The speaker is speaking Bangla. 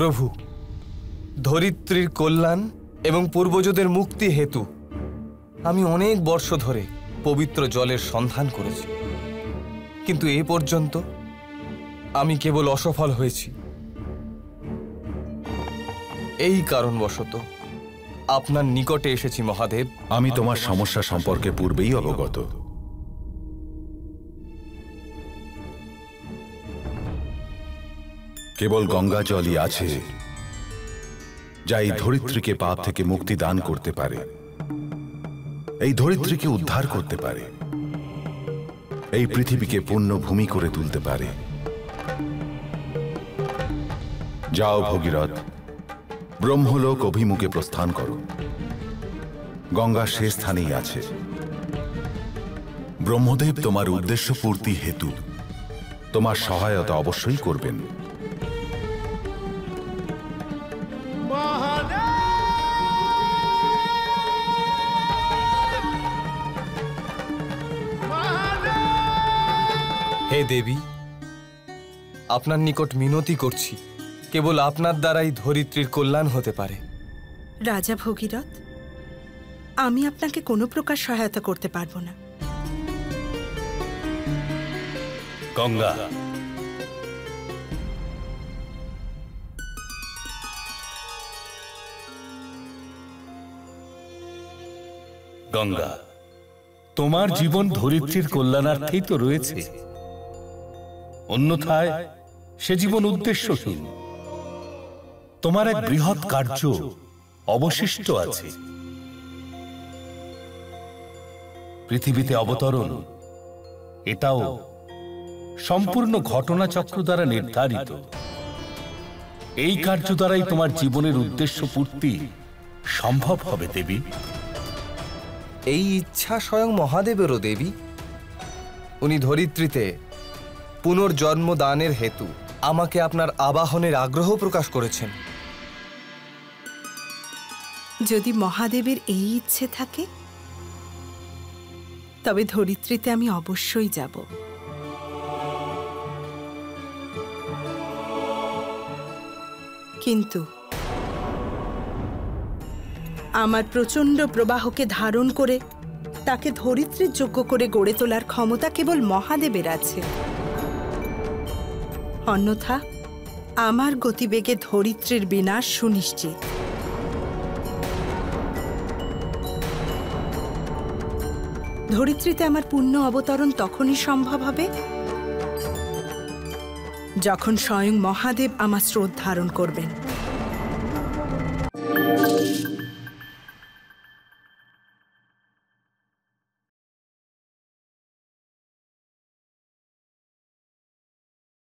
প্রভু, ধরিত্রীর কল্যাণ এবং পূর্বজদের মুক্তি হেতু আমি অনেক বর্ষ ধরে পবিত্র জলের সন্ধান করেছি, কিন্তু এ পর্যন্ত আমি কেবল অসফল হয়েছি। এই কারণবশত আপনার নিকটে এসেছি মহাদেব। আমি তোমার সমস্যা সম্পর্কে পূর্বেই অবগত। কেবল গঙ্গা জলই আছে যা এই ধরিত্রীকে পাপ থেকে মুক্তি দান করতে পারে, এই ধরিত্রীকে উদ্ধার করতে পারে, এই পৃথিবীকে পুণ্যভূমি করে তুলতে পারে। যাও ভগীরথ, ব্রহ্মলোক অভিমুখে প্রস্থান করো। গঙ্গা সে স্থানেই আছে। ব্রহ্মদেব তোমার উদ্দেশ্য পূর্তি হেতু তোমার সহায়তা অবশ্যই করবেন। হে দেবী, আপনার নিকট মিনতি করছি, কেবল আপনার দ্বারাই ধরিত্রীর কল্যাণ হতে পারে। রাজা ভগীরথ, আমি আপনাকে কোনো প্রকার সহায়তা করতে পারবো না। গঙ্গা, গঙ্গা, তোমার জীবন ধরিত্রীর কল্যাণার্থেই তো রয়েছে, অন্যথায় সে জীবন উদ্দেশ্যহীন। তোমার এক বৃহৎ কার্য অবশিষ্ট আছে, পৃথিবীতে অবতরণ। এটাও সম্পূর্ণ ঘটনাচক্র দ্বারা নির্ধারিত। এই কার্য দ্বারাই তোমার জীবনের উদ্দেশ্য পূর্তি সম্ভব হবে দেবী। এই ইচ্ছা স্বয়ং মহাদেবেরও দেবী। উনি ধরিত্রীতে পুনর্জন্ম দানের হেতু আমাকে আপনার আবাহনের আগ্রহ প্রকাশ করেছেন। যদি মহাদেবের এই ইচ্ছে থাকে তবে ধরিত্রীতে আমি অবশ্যই যাব। কিন্তু আমার প্রচণ্ড প্রবাহকে ধারণ করে তাকে ধরিত্রীর যোগ্য করে গড়ে তোলার ক্ষমতা কেবল মহাদেবের আছে। অন্যথা আমার গতিবেগে ধরিত্রীর বিনাশ সুনিশ্চিত। ধরিত্রীতে আমার পূর্ণ অবতরণ তখনই সম্ভব হবে যখন স্বয়ং মহাদেব আমার স্রোত ধারণ করবেন।